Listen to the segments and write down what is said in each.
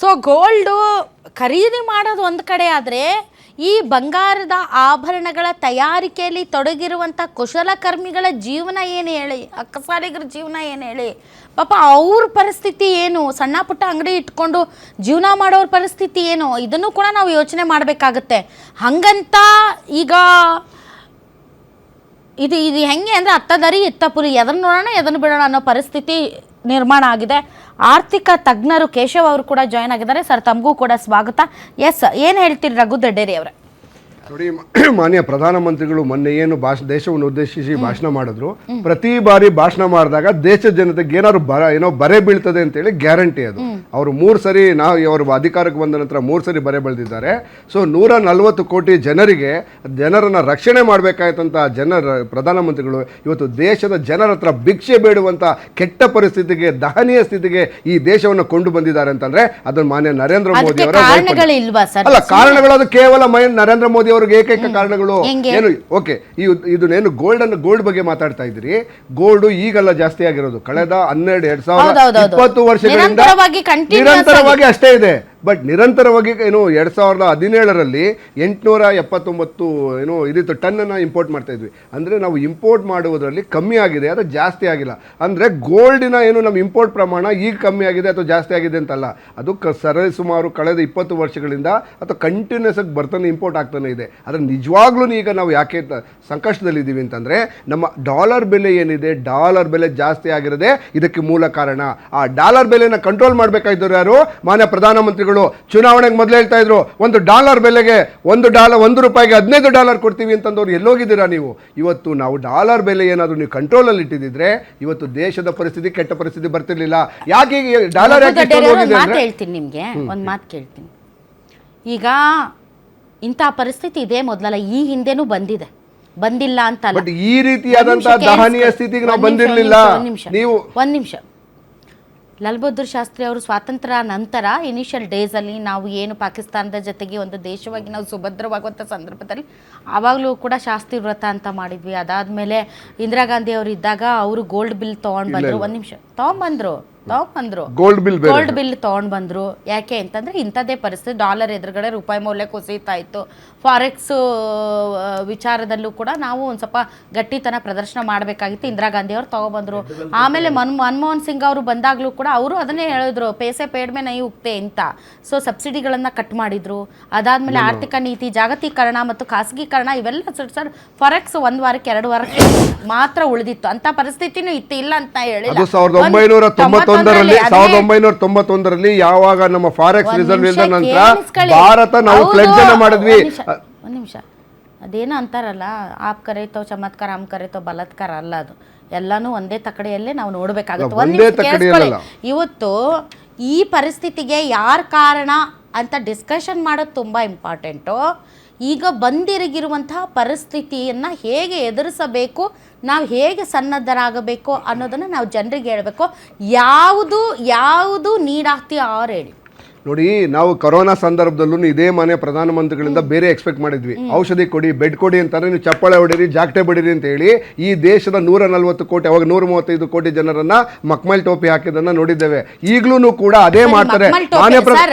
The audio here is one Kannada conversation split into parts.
ಸೊ ಗೋಲ್ಡು ಖರೀದಿ ಮಾಡೋದು ಒಂದು ಕಡೆ ಆದರೆ ಈ ಬಂಗಾರದ ಆಭರಣಗಳ ತಯಾರಿಕೆಯಲ್ಲಿ ತೊಡಗಿರುವಂಥ ಕುಶಲಕರ್ಮಿಗಳ ಜೀವನ ಏನು ಹೇಳಿ, ಅಕ್ಕಸಾಲಿಗರ ಜೀವನ ಏನು ಹೇಳಿ, ಪಾಪ ಅವ್ರ ಪರಿಸ್ಥಿತಿ ಏನು, ಸಣ್ಣ ಪುಟ್ಟ ಅಂಗಡಿ ಇಟ್ಕೊಂಡು ಜೀವನ ಮಾಡೋರ ಪರಿಸ್ಥಿತಿ ಏನು, ಇದನ್ನು ಕೂಡ ನಾವು ಯೋಚನೆ ಮಾಡಬೇಕಾಗತ್ತೆ. ಹಾಗಂತ ಈಗ ಇದು ಹೆಂಗೆ ಅಂದರೆ ಅತ್ತದರಿ ಇತ್ತಪುರಿ, ಎದನ್ನು ನೋಡೋಣ ಎದನ್ನು ಬಿಡೋಣ ಅನ್ನೋ ಪರಿಸ್ಥಿತಿ ನಿರ್ಮಾಣ ಆಗಿದೆ. ಆರ್ಥಿಕ ತಜ್ಞರು ಕೇಶವ್ ಅವರು ಕೂಡ ಜಾಯ್ನ್ ಆಗಿದ್ದಾರೆ. ಸರ್, ತಮಗೂ ಕೂಡ ಸ್ವಾಗತ. ಎಸ್, ಏನು ಹೇಳ್ತೀರಿ ರಘು ದಡ್ಡೇರಿ ಅವರೇ? ನೋಡಿ, ಮಾನ್ಯ ಪ್ರಧಾನಮಂತ್ರಿಗಳು ಮೊನ್ನೆ ಏನು ದೇಶವನ್ನು ಉದ್ದೇಶಿಸಿ ಭಾಷಣ ಮಾಡಿದ್ರು. ಪ್ರತಿ ಬಾರಿ ಭಾಷಣ ಮಾಡಿದಾಗ ದೇಶದ ಜನತೆಗೆ ಏನಾದ್ರು ಬರೆ ಬೀಳ್ತದೆ ಅಂತೇಳಿ ಗ್ಯಾರಂಟಿ ಅದು. ಅವರು 3 ಸರಿ ಅವರು ಅಧಿಕಾರಕ್ಕೆ ಬಂದ ನಂತರ 3 ಸರಿ ಬರೆ ಬೆಳೆದಿದ್ದಾರೆ. ಸೊ 140 ಕೋಟಿ ಜನರನ್ನ ರಕ್ಷಣೆ ಮಾಡಬೇಕಾಯ್ತಂತ ಪ್ರಧಾನಮಂತ್ರಿಗಳು ಇವತ್ತು ದೇಶದ ಜನರ ಹತ್ರ ಭಿಕ್ಷೆ ಬೇಡುವಂತ ಕೆಟ್ಟ ಪರಿಸ್ಥಿತಿಗೆ, ದಹನೀಯ ಸ್ಥಿತಿಗೆ ಈ ದೇಶವನ್ನು ಕೊಂಡು ಬಂದಿದ್ದಾರೆ ಅಂತಂದ್ರೆ ಅದನ್ನು ಮಾನ್ಯ ನರೇಂದ್ರ ಮೋದಿ ಅವರ ಅಲ್ಲ ಕಾರಣಗಳು. ಅದು ಕೇವಲ ನರೇಂದ್ರ ಮೋದಿ ಅವ್ರಿಗೆ ಏಕೈಕ ಕಾರಣಗಳು ಏನು? ಓಕೆ, ಇದನ್ನೇನು ಗೋಲ್ಡ್ ಬಗ್ಗೆ ಮಾತಾಡ್ತಾ ಇದ್ರಿ. ಗೋಲ್ಡ್ ಈಗಲ್ಲ ಜಾಸ್ತಿ ಆಗಿರೋದು, ಕಳೆದ 2020 ವರ್ಷಗಳಿಂದ ನಿರಂತರವಾಗಿ ಅಷ್ಟೇ ಇದೆ. ಬಟ್ ನಿರಂತರವಾಗಿ 2017ರಲ್ಲಿ 879 ಟನ್ ಇಂಪೋರ್ಟ್ ಮಾಡ್ತಾ ಇದ್ವಿ. ಅಂದ್ರೆ ನಾವು ಇಂಪೋರ್ಟ್ ಮಾಡುವುದರಲ್ಲಿ ಕಮ್ಮಿ ಆಗಿದೆ, ಅದು ಜಾಸ್ತಿ ಆಗಿಲ್ಲ. ಅಂದ್ರೆ ಗೋಲ್ಡಿನ ನಮ್ಮ ಇಂಪೋರ್ಟ್ ಪ್ರಮಾಣ ಈಗ ಕಮ್ಮಿ ಆಗಿದೆ ಅಥವಾ ಜಾಸ್ತಿ ಆಗಿದೆ ಅಂತಲ್ಲ, ಅದು ಸುಮಾರು ಕಳೆದ 20 ವರ್ಷಗಳಿಂದ ಅಥವಾ ಕಂಟಿನ್ಯೂಸ್ ಆಗಿ ಬರ್ತಾನೆ ಇಂಪೋರ್ಟ್ ಆಗ್ತಾನೆ ಇದೆ. ಆದ್ರೆ ನಿಜವಾಗ್ಲೂ ಈಗ ನಾವು ಯಾಕೆ ಸಂಕಷ್ಟದಲ್ಲಿದ್ದೀವಿ ಅಂತಂದ್ರೆ ನಮ್ಮ ಡಾಲರ್ ಬೆಲೆ ಏನಿದೆ, ಡಾಲರ್ ಬೆಲೆ ಜಾಸ್ತಿ ಆಗಿರೋದೇ ಇದಕ್ಕೆ ಮೂಲ ಕಾರಣ. ಆ ಡಾಲರ್ ಬೆಲೆನ ಕಂಟ್ರೋಲ್ ಮಾಡಬೇಕಾಗಿದ್ರು ಯಾರು? ಮಾನ್ಯ ಪ್ರಧಾನಮಂತ್ರಿಗಳು. ಚುನಾವಣೆಗೆ ಮೊದಲು ಹೇಳ್ತಾ ಇದ್ರು $1 ಬೆಲೆಗೆ $1 $15 ಕೊಡ್ತೀವಿ ಅಂತಂದವ್ರು ಎಲ್ಲೋಗಿದ್ದೀರಾ ನೀವು? ಇವತ್ತು ನಾವು ಡಾಲರ್ ಬೆಲೆ ಏನಾದ್ರು ನೀವು ಕಂಟ್ರೋಲ್ ಅಲ್ಲಿ ಇಟ್ಟಿದ್ರೆ ಇವತ್ತು ದೇಶದ ಪರಿಸ್ಥಿತಿ ಕೆಟ್ಟ ಪರಿಸ್ಥಿತಿ ಬರ್ತಿರ್ಲಿಲ್ಲ. ಯಾಕೆ ಡಾಲರ್ ಹೇಳ್ತೀನಿ ನಿಮ್ಗೆ ಒಂದ್ ಮಾತು ಕೇಳ್ತೀನಿ. ಈಗ ಇಂಥ ಪರಿಸ್ಥಿತಿ ಇದೆ ಮೊದಲಲ್ಲ, ಈ ಹಿಂದೆನೂ ಬಂದಿಲ್ಲ ಅಂತಲ್ಲ. ಬಟ್ ಈ ರೀತಿಯಾದಂತಹ ದಹನೀಯ ಸ್ಥಿತಿಗೆ ನಾವು ಬಂದಿರಲಿಲ್ಲ. ಒಂದ್ ನಿಮಿಷ. ಲಾಲ್ ಬಹದ್ದೂರ್ ಶಾಸ್ತ್ರಿ ಅವರು ಸ್ವಾತಂತ್ರ್ಯ ನಂತರ ಇನಿಷಿಯಲ್ ಡೇಸಲ್ಲಿ ನಾವು ಏನು ಪಾಕಿಸ್ತಾನದ ಜೊತೆಗೆ ಒಂದು ದೇಶವಾಗಿ ನಾವು ಸುಭದ್ರವಾಗುವಂಥ ಸಂದರ್ಭದಲ್ಲಿ ಆವಾಗಲೂ ಕೂಡ ಶಾಸ್ತ್ರಿ ವ್ರತ ಅಂತ ಮಾಡಿದ್ವಿ. ಅದಾದಮೇಲೆ ಇಂದಿರಾ ಗಾಂಧಿ ಅವರು ಇದ್ದಾಗ ಅವರು ಗೋಲ್ಡ್ ಬಿಲ್ ತೊಗೊಂಡು ಬಂದರು. ಒಂದು ನಿಮಿಷ ತೊಗೊಂಡ್ಬಂದ್ರು ಗೋಲ್ಡ್ ಬಿಲ್ ತೊಗೊಂಡು ಬಂದರು. ಯಾಕೆ ಅಂತಂದರೆ ಇಂಥದ್ದೇ ಪರಿಸ್ಥಿತಿ, ಡಾಲರ್ ಎದುರುಗಡೆ ರೂಪಾಯಿ ಮೌಲ್ಯ ಕುಸಿತಾ ಇತ್ತು. ಫಾರೆಕ್ಸ್ ವಿಚಾರದಲ್ಲೂ ಕೂಡ ನಾವು ಒಂದು ಸ್ವಲ್ಪ ಗಟ್ಟಿತನ ಪ್ರದರ್ಶನ ಮಾಡಬೇಕಾಗಿತ್ತು. ಇಂದಿರಾ ಗಾಂಧಿ ಅವರು ತೊಗೊಬಂದರು. ಆಮೇಲೆ ಮನಮೋಹನ್ ಸಿಂಗ್ ಅವರು ಬಂದಾಗಲೂ ಕೂಡ ಅವರು ಅದನ್ನೇ ಹೇಳಿದ್ರು, ಪೇಸೆ ಪೇಡ್ಮೆ ನೈ ಉಕ್ತೆ ಅಂತ. ಸೊ ಸಬ್ಸಿಡಿಗಳನ್ನು ಕಟ್ ಮಾಡಿದ್ರು. ಅದಾದಮೇಲೆ ಆರ್ಥಿಕ ನೀತಿ, ಜಾಗತೀಕರಣ ಮತ್ತು ಖಾಸಗೀಕರಣ ಇವೆಲ್ಲ ಸರ್ ಫಾರೆಕ್ಸ್ 1 ವಾರಕ್ಕೆ 2 ವಾರಕ್ಕೆ ಮಾತ್ರ ಉಳಿದಿತ್ತು. ಅಂತ ಪರಿಸ್ಥಿತಿನೂ ಇತ್ತು, ಇಲ್ಲ ಅಂತ ಹೇಳಿಲ್ಲ. 1991ರಲ್ಲಿ ಯಾವಾಗ ನಮ್ಮ ಫಾರೆಕ್ಸ್ ರಿಸರ್ವ್ ಇಲ್ಲದ ನಂತರ ಭಾರತ ನಾವು ಪ್ಲೆಡ್ಜ್ ಅನ್ನು ಮಾಡಿದ್ವಿ. ಒಂದು ನಿಮಿಷ, ಅದೇನೋ ಅಂತಾರಲ್ಲ, ಆಪ್ ಕರೆತೋ ಚಮತ್ಕಾರ, ಆಮ್ ಕರೆತೋ ಬಲಾತ್ಕಾರ ಅಲ್ಲ, ಅದು ಎಲ್ಲಾನು ಒಂದೇ ತಕಡೆಯಲ್ಲೇ ನಾವು ನೋಡ್ಬೇಕಾಗುತ್ತೆ. ಇವತ್ತು ಈ ಪರಿಸ್ಥಿತಿಗೆ ಯಾರ ಕಾರಣ ಅಂತ ಡಿಸ್ಕಷನ್ ಮಾಡೋದು ತುಂಬ ಇಂಪಾರ್ಟೆಂಟು. ಈಗ ಬಂದಿರಗಿರುವಂತಹ ಪರಿಸ್ಥಿತಿಯನ್ನು ಹೇಗೆ ಎದುರಿಸಬೇಕು, ನಾವು ಹೇಗೆ ಸನ್ನದ್ಧರಾಗಬೇಕು ಅನ್ನೋದನ್ನು ನಾವು ಜನರಿಗೆ ಹೇಳಬೇಕು. ಯಾವುದು ನೀಡಾಗ್ತಿ ಅವ್ರು ಹೇಳಿ. ನೋಡಿ, ನಾವು ಕೊರೋನಾ ಸಂದರ್ಭದಲ್ಲೂ ಇದೇ ಮನೆ ಪ್ರಧಾನಮಂತ್ರಿಗಳಿಂದ ಬೇರೆ ಎಕ್ಸ್ಪೆಕ್ಟ್ ಮಾಡಿದ್ವಿ. ಔಷಧಿ ಕೊಡಿ, ಬೆಡ್ ಕೊಡಿ ಅಂತಂದ್ರೆ ನೀವು ಚಪ್ಪಾಳೆ ಹೊಡಿರಿ, ಜಾಗಟೆ ಬಿಡಿರಿ ಅಂತ ಹೇಳಿ ಈ ದೇಶದ 140 ಕೋಟಿ, ಅವಾಗ 135 ಕೋಟಿ ಜನರನ್ನ ಮಕ್ಮಲ್ ಟೋಪಿ ಹಾಕಿದನ್ನ ನೋಡಿದ್ದೇವೆ. ಈಗಲೂ ಕೂಡ ಅದೇ ಮಾಡ್ತಾರೆ.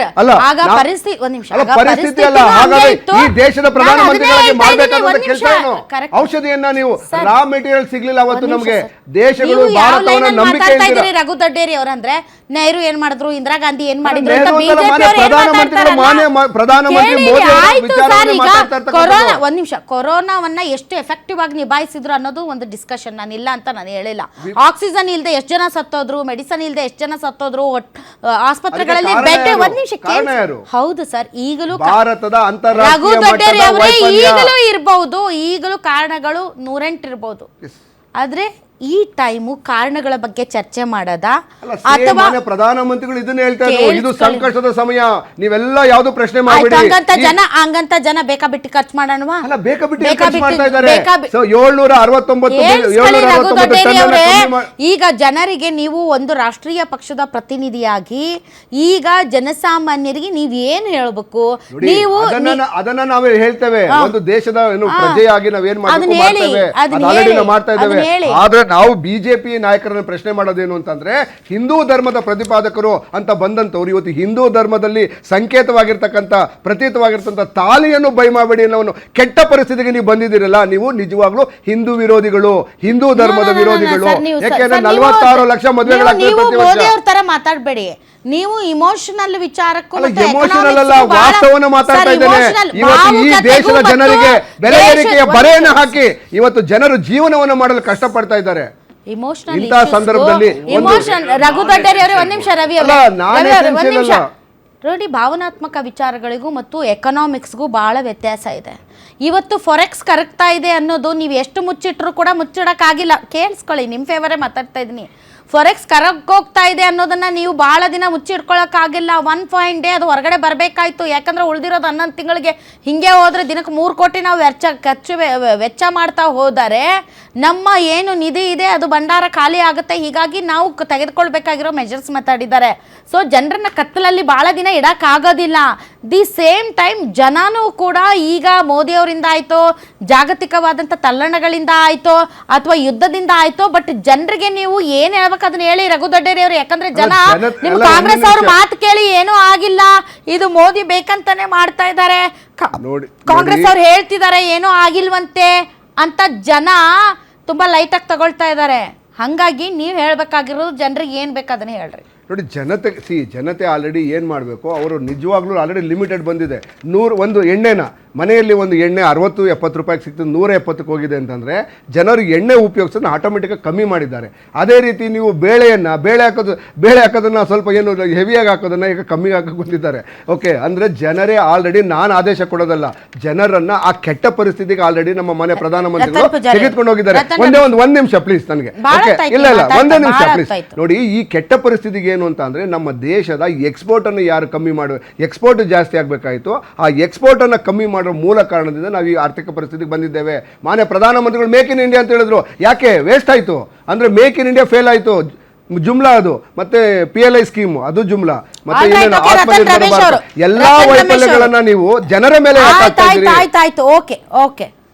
ಪರಿಸ್ಥಿತಿ ಅಲ್ಲ, ಹಾಗಾದ್ರೆ ಈ ದೇಶದ ಪ್ರಧಾನಮಂತ್ರಿಗಳಿಗೆ ಮಾಡಬೇಕಾದ ಕೆಲಸ ಏನು? ಔಷಧಿಯನ್ನ ನೀವು ರಾ ಮೆಟೀರಿಯಲ್ ಸಿಗ್ಲಿಲ್ಲ ಅವತ್ತು ನಮಗೆ. ದೇಶಗಳು ಭಾರತವನ್ನ ನಂಬಿಕೆ ರಘು ದಡ್ಡೇರಿ ಅವರಂದ್ರೆ ನೆಹರು ಏನ್ ಮಾಡಿದ್ರು, ಇಂದಿರಾ ಗಾಂಧಿ ಏನ್ ಮಾಡಿದ್ರು, ಒಂದ್ ನಿಮಿಷ, ಕೊರೋನಾವನ್ನ ಎಷ್ಟು ಎಫೆಕ್ಟಿವ್ ಆಗಿ ನಿಭಾಯಿಸಿದ್ರು ಅನ್ನೋದು ಒಂದು ಡಿಸ್ಕಷನ್. ನಾನು ಇಲ್ಲ ಅಂತ ನಾನು ಹೇಳಿಲ್ಲ. ಆಕ್ಸಿಜನ್ ಇಲ್ಲದೆ ಎಷ್ಟು ಜನ ಸತ್ತೋದ್ರು, ಮೆಡಿಸನ್ ಇಲ್ಲದೆ ಎಷ್ಟು ಜನ ಸತ್ತೋದ್ರು, ಆಸ್ಪತ್ರೆಗಳಲ್ಲಿ ಬೆಡ್. ಒಂದ್ ನಿಮಿಷ, ಹೌದು ಸರ್, ಈಗಲೂ ಭಾರತದ ರಘು ದಡ್ಡೇರಿ ಅವರೇ ಈಗಲೂ ಇರಬಹುದು, ಈಗಲೂ ಕಾರಣಗಳು 108 ಇರಬಹುದು. ಆದ್ರೆ ಈ ಟೈಮು ಕಾರಣಗಳ ಬಗ್ಗೆ ಚರ್ಚೆ ಮಾಡದ ಅಥವಾ ಪ್ರಧಾನಮಂತ್ರಿಗಳು ಇದನ್ನ ಹೇಳ್ತಾ ಇದ್ರು, ಇದು ಸಂಕಷ್ಟದ ಸಮಯ, ನೀವೆಲ್ಲ ಯಾವ್ದು ಪ್ರಶ್ನೆ ಮಾಡಬೇಡಿ. ಹಂಗಂತ ಜನ ಬೇಕಾಬಿಟ್ಟು ಖರ್ಚು ಮಾಡೋಣವಾ? ಅಲ್ಲ, ಬೇಕಾಬಿಟ್ಟು ಮಾಡ್ತಾ ಇದ್ದಾರೆ. 769 ಈಗ ಜನರಿಗೆ ನೀವು ಒಂದು ರಾಷ್ಟ್ರೀಯ ಪಕ್ಷದ ಪ್ರತಿನಿಧಿಯಾಗಿ ಈಗ ಜನಸಾಮಾನ್ಯರಿಗೆ ನೀವ್ ಏನ್ ಹೇಳ್ಬೇಕು? ನೀವು ಅದನ್ನ ನಾವೇ ಹೇಳ್ತೇವೆ, ಒಂದು ದೇಶದ ಪ್ರಜೆಯಾಗಿ ನಾವೇನ್ ಮಾಡ್ತಾ ಇದ್ದೇವೆ. ಆದ್ರೆ ನಾವು ಬಿಜೆಪಿ ನಾಯಕರನ್ನು ಪ್ರಶ್ನೆ ಮಾಡೋದೇನು ಅಂತಂದ್ರೆ ಹಿಂದೂ ಧರ್ಮದ ಪ್ರತಿಪಾದಕರು ಅಂತ ಬಂದಂತವ್ರು ಇವತ್ತು ಹಿಂದೂ ಧರ್ಮದಲ್ಲಿ ಸಂಕೇತವಾಗಿರ್ತಕ್ಕಂಥ ಪ್ರತೀತವಾಗಿರ್ತಕ್ಕಂಥ ತಾಲಿಯನ್ನು ಬೈ ಮಾಡಬೇಡಿ ಅನ್ನೋ ಕೆಟ್ಟ ಪರಿಸ್ಥಿತಿಗೆ ನೀವು ಬಂದಿದ್ದೀರಲ್ಲ, ನೀವು ನಿಜವಾಗ್ಲೂ ಹಿಂದೂ ವಿರೋಧಿಗಳು, ಹಿಂದೂ ಧರ್ಮದ ವಿರೋಧಿಗಳು. ಯಾಕೆಂದ್ರೆ 46 ಲಕ್ಷ ಮದುವೆಗಳಾಗ್ತವೆ ಪ್ರತಿ ವರ್ಷ. ಮೋದಿ ಅವ್ರ ತರ ಮಾತಾಡ್ಬೇಡಿ, ನೀವು ಇಮೋಷನಲ್ ವಿಚಾರಕ್ಕೂ ಎಮೋಷನಲ್ ಅಲ್ಲ, ವಾಸ್ತವವನ್ನು ಮಾತಾಡ್ತಾ ಇದ್ದೇನೆ. ಇವತ್ತು ಈ ದೇಶದ ಜನರಿಗೆ ಬೆಲೆ ಏರಿಕೆಯ ಬರೆಯನ್ನು ಹಾಕಿ ಇವತ್ತು ಜನರು ಜೀವನವನ್ನು ಮಾಡಲು ಕಷ್ಟಪಡ್ತಾ ಇದ್ದಾರೆ. ಇಮೋಷನಲ್ ಇಂತಹ ಸಂದರ್ಭದಲ್ಲಿ ರಘು ದಡ್ಡೇರಿ ಅವರೇ ಒಂದ್ ನಿಮಿಷ, ರವಿ ಅಲ್ಲ, ನಾನೇ ಒಂದ್ ನಿಮಿಷ ಅಲ್ಲ. ನೋಡಿ, ಭಾವನಾತ್ಮಕ ವಿಚಾರಗಳಿಗೂ ಮತ್ತು ಎಕನಾಮಿಕ್ಸ್ಗೂ ಬಹಳ ವ್ಯತ್ಯಾಸ ಇದೆ. ಇವತ್ತು ಫಾರೆಕ್ಸ್ ಕರಗ್ತಾ ಇದೆ ಅನ್ನೋದು ನೀವು ಎಷ್ಟು ಮುಚ್ಚಿಟ್ರು ಕೂಡ ಮುಚ್ಚಿಡಕ್ಕಾಗಿಲ್ಲ. ಕೇಳಿಸ್ಕೊಳ್ಳಿ, ನಿಮ್ಮ ಫೇವರೇ ಮಾತಾಡ್ತಾ ಇದ್ದೀನಿ. ಫಾರೆಕ್ಸ್ ಕರಗೋಗ್ತಾ ಇದೆ ಅನ್ನೋದನ್ನ ನೀವು ಭಾಳ ದಿನ ಮುಚ್ಚಿಟ್ಕೊಳ್ಳೋಕ್ಕಾಗಿಲ್ಲ. 1 ಫೈನ್ ಡೇ ಅದು ಹೊರಗಡೆ ಬರಬೇಕಾಯ್ತು. ಯಾಕಂದ್ರೆ ಉಳಿದಿರೋದು 11 ತಿಂಗಳಿಗೆ ಹಿಂಗೆ ಹೋದ್ರೆ ದಿನಕ್ಕೆ 3 ಕೋಟಿ ನಾವು ವೆಚ್ಚ ಮಾಡ್ತಾ ಹೋದರೆ ನಮ್ಮ ಏನು ನಿಧಿ ಇದೆ ಅದು ಭಂಡಾರ ಖಾಲಿ ಆಗುತ್ತೆ. ಹೀಗಾಗಿ ನಾವು ತೆಗೆದುಕೊಳ್ಬೇಕಾಗಿರೋ ಮೆಜರ್ಸ್ ಮಾತಾಡಿದ್ದಾರೆ. ಸೊ ಜನರನ್ನ ಕತ್ತಲಲ್ಲಿ ಭಾಳ ದಿನ ಇಡೋಕ್ಕಾಗೋದಿಲ್ಲ. ದಿ ಸೇಮ್ ಟೈಮ್ ಜನನೂ ಕೂಡ ಈಗ ಮೋದಿಯವರಿಂದ ಆಯಿತೋ, ಜಾಗತಿಕವಾದಂಥ ತಲ್ಲಣಗಳಿಂದ ಆಯಿತೋ ಅಥವಾ ಯುದ್ಧದಿಂದ ಆಯಿತೋ, ಬಟ್ ಜನರಿಗೆ ನೀವು ಏನು ಹೇಳ್ಬೇಕು ಅದನ್ನ ಹೇಳಿ ರಘು ದಡ್ಡೇರಿ ಅವರು. ಯಾಕಂದ್ರೆ ಜನ ನಿಮ್ ಕಾಂಗ್ರೆಸ್ ಅವ್ರ ಮಾತು ಕೇಳಿ ಏನೂ ಆಗಿಲ್ಲ, ಇದು ಮೋದಿ ಬೇಕಂತಾನೆ ಮಾಡ್ತಾ ಇದ್ದಾರೆ, ಕಾಂಗ್ರೆಸ್ ಅವ್ರು ಹೇಳ್ತಿದ್ದಾರೆ ಏನೂ ಆಗಿಲ್ವಂತೆ ಅಂತ ಜನ ತುಂಬಾ ಲೈಟಾಗಿ ತಗೊಳ್ತಾ ಇದ್ದಾರೆ. ಹಾಗಾಗಿ ನೀವು ಹೇಳ್ಬೇಕಾಗಿರೋದು ಜನರಿಗೆ ಏನು ಬೇಕು ಅದನ್ನ ಹೇಳ್ರಿ. ನೋಡಿ, ಜನತೆ ಆಲ್ರೆಡಿ ಏನು ಮಾಡಬೇಕು, ಅವರು ನಿಜವಾಗ್ಲೂ ಆಲ್ರೆಡಿ ಲಿಮಿಟೆಡ್ ಬಂದಿದೆ. ಒಂದು ಎಣ್ಣೆನ ಮನೆಯಲ್ಲಿ ಒಂದು ಎಣ್ಣೆ 60-70 ರೂಪಾಯಿಗೆ ಸಿಗ್ತದೆ, 170ಕ್ಕೆ ಹೋಗಿದೆ ಅಂತಂದರೆ ಜನರು ಎಣ್ಣೆ ಉಪಯೋಗಿಸೋದನ್ನ ಆಟೋಮೆಟಿಕಾಗಿ ಕಮ್ಮಿ ಮಾಡಿದ್ದಾರೆ. ಅದೇ ರೀತಿ ನೀವು ಬೇಳೆ ಹಾಕೋದನ್ನು ಸ್ವಲ್ಪ ಏನು ಹೆವಿಯಾಗಿ ಹಾಕೋದನ್ನು ಈಗ ಕಮ್ಮಿ ಹಾಕಕ್ಕೆ ಬಂದಿದ್ದಾರೆ. ಓಕೆ, ಅಂದರೆ ಜನರೇ ಆಲ್ರೆಡಿ ನಾನು ಆದೇಶ ಕೊಡೋದಲ್ಲ, ಜನರನ್ನು ಆ ಕೆಟ್ಟ ಪರಿಸ್ಥಿತಿಗೆ ಆಲ್ರೆಡಿ ನಮ್ಮ ಮನೆ ಪ್ರಧಾನಮಂತ್ರಿಗಳು ತೆಗೆದುಕೊಂಡು ಹೋಗಿದ್ದಾರೆ. ಒಂದು ನಿಮಿಷ ಪ್ಲೀಸ್ ನನಗೆ. ಇಲ್ಲ ಒಂದೇ ನಿಮಿಷ ಪ್ಲೀಸ್. ನೋಡಿ, ಈ ಕೆಟ್ಟ ಪರಿಸ್ಥಿತಿಗೆ ಏನು ಅಂತ ಅಂದರೆ ನಮ್ಮ ದೇಶದ ಎಕ್ಸ್ಪೋರ್ಟನ್ನು ಯಾರು ಕಮ್ಮಿ ಎಕ್ಸ್ಪೋರ್ಟ್ ಜಾಸ್ತಿ ಆಗಬೇಕಾಯಿತು, ಆ ಎಕ್ಸ್ಪೋರ್ಟನ್ನು ಕಮ್ಮಿ ಮಾಡೋ ಮೂಲ ಕಾರಣದಿಂದ ನಾವು ಈ ಆರ್ಥಿಕ ಪರಿಸ್ಥಿತಿಗೆ ಬಂದಿದ್ದೇವೆ. ಮಾನ್ಯ ಪ್ರಧಾನಮಂತ್ರಿಗಳು ಮೇಕ್ ಇನ್ ಇಂಡಿಯಾ ಅಂತ ಹೇಳಿದ್ರು, ಯಾಕೆ ವೇಸ್ಟ್ ಆಯಿತು ಅಂದರೆ ಮೇಕ್ ಇನ್ ಇಂಡಿಯಾ ಫೇಲ್ ಆಯಿತು. ಜುಮ್ಲಾ ಅದು, ಮತ್ತೆ PLI ಸ್ಕೀಮ್ ಅದು ಜುಮ್ಲಾ, ಮತ್ತೆ ಎಲ್ಲಾ ವೈಫಲ್ಯಗಳನ್ನ ನೀವು ಜನರ ಮೇಲೆ ಆಯ್ತಾಯ್ತು. Okay okay